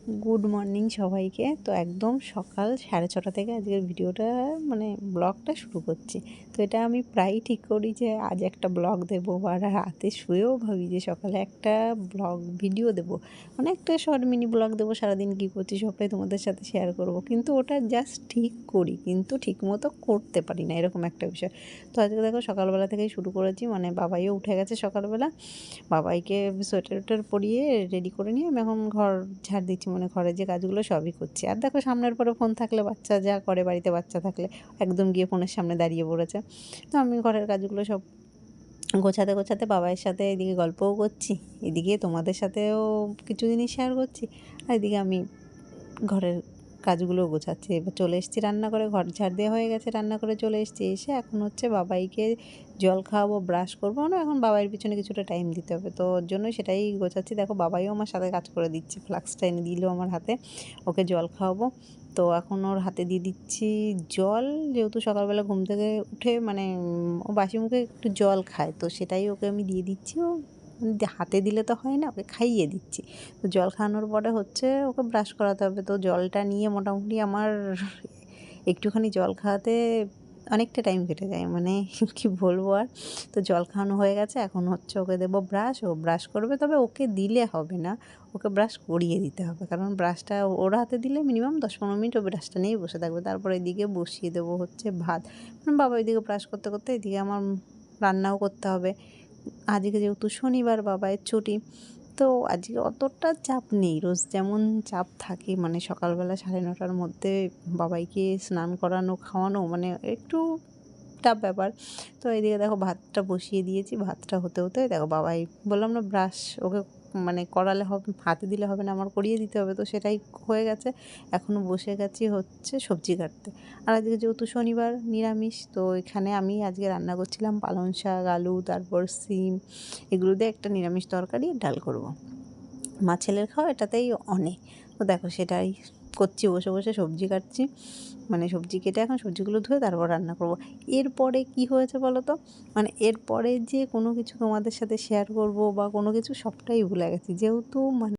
Good morning সবাইকে। তো একদম সকাল 6:30 থেকে আজকের ভিডিওটা ব্লগটা শুরু করছি। তো এটা আমি প্রায়ই ঠিক করি যে আজ একটা ব্লগ দেবো, বা রাতে শুয়েও ভাবি যে সকালে একটা ব্লগ ভিডিও দেবো, একটা শর্ট মিনি ব্লগ দেবো, সারাদিন কী করছি সবটাই তোমাদের সাথে শেয়ার করব। কিন্তু ওটা জাস্ট ঠিক করি, কিন্তু ঠিক মতো করতে পারি না, এরকম একটা বিষয়। তো আজকে দেখো সকালবেলা থেকেই শুরু করেছি, বাবাইও উঠে গেছে সকালবেলা। বাবাইকে সোয়েটার পরিয়ে রেডি করে নিয়ে আমি এখন ঘর ঝাড় দিচ্ছি, ঘরের যে কাজগুলো সবই করছি। আর দেখো সামনের পরে ফোন থাকলে বাচ্চা যা করে, বাড়িতে বাচ্চা থাকলে একদম গিয়ে ফোনের সামনে দাঁড়িয়ে পড়েছে। তো আমি ঘরের কাজগুলো সব গোছাতে গোছাতে বাবাইয়ের সাথে এদিকে গল্পও করছি, এদিকে তোমাদের সাথেও কিছু জিনিস শেয়ার করছি, আর এদিকে আমি ঘরের কাজগুলো গোছাচ্ছি। এবার চলে এসেছি রান্না করে, ঘর ঝাড় দেওয়া হয়ে গেছে, রান্না করে চলে এসেছি। এসে এখন হচ্ছে বাবাইকে জল খাওয়াবো, ব্রাশ করবো, এখন বাবাইয়ের পিছনে কিছুটা টাইম দিতে হবে, তো ওর জন্যই সেটাই গোছাচ্ছি। দেখো বাবাইও আমার সাথে কাজ করে দিচ্ছে, ফ্লাক্সটা এনে দিল আমার হাতে, ওকে জল খাওয়াবো। তো এখন ওর হাতে দিয়ে দিচ্ছি জল, যেহেতু সকালবেলা ঘুম থেকে উঠে ও বাসি মুখে একটু জল খায়, তো সেটাই ওকে আমি দিয়ে দিচ্ছি। ও হাতে দিলে তো হয় না, ওকে খাইয়ে দিচ্ছি। তো জল খাওয়ানোর পরে হচ্ছে ওকে ব্রাশ করাতে হবে। তো জলটা নিয়ে মোটামুটি আমার একটুখানি জল খাওয়াতে অনেকটা টাইম কেটে যায়, কি বলবো আর। তো জল খাওয়ানো হয়ে গেছে, এখন হচ্ছে ওকে দেবো ব্রাশ, ও ব্রাশ করবে। তবে ওকে দিলে হবে না, ওকে ব্রাশ করিয়ে দিতে হবে, কারণ ব্রাশটা ওর হাতে দিলে মিনিমাম 10-15 মিনিট ও ব্রাশটা নিয়েই বসে থাকবে। তারপর এদিকে বসিয়ে দেবো হচ্ছে ভাত। বাবা এদিকে ব্রাশ করতে করতে এদিকে আমার রান্নাও করতে হবে। আজকে যেহেতু শনিবার, বাবায়ের ছুটি, তো আজকে অতটা চাপ নেই। রোজ যেমন চাপ থাকে, সকালবেলা 9:30টার মধ্যে বাবাইকে স্নান করানো, খাওয়ানো, একটু টাফ ব্যাপার। তো এদিকে দেখো ভাতটা বসিয়ে দিয়েছি, ভাতটা হতে হতে দেখো বাবাই, বললাম না ব্রাশ ওকে করালে হবে, হাতে দিলে হবে না, আমার করিয়ে দিতে হবে, তো সেটাই হয়ে গেছে। এখনও বসে গেছি হচ্ছে সবজি কাটতে। আর আজকে যেহেতু শনিবার, নিরামিষ, তো এখানে আমি আজকে রান্না করছিলাম পালং শাক, আলু, তারপর সিম, এগুলো দিয়ে একটা নিরামিষ তরকারি, ডাল করব। মা ছেলের খাওয়া এটাতেই অনেক। তো দেখো সেটাই করছি, বসে বসে সবজি কাটছি, সবজি কেটে এখন সবজিগুলো ধুয়ে তারপর রান্না করব। এরপরে কি হয়েছে বলো তো, এরপরে যে কোনো কিছু তোমাদের সাথে শেয়ার করব বা কোনো কিছু, সবটাই ভুলে গেছি, যেহেতু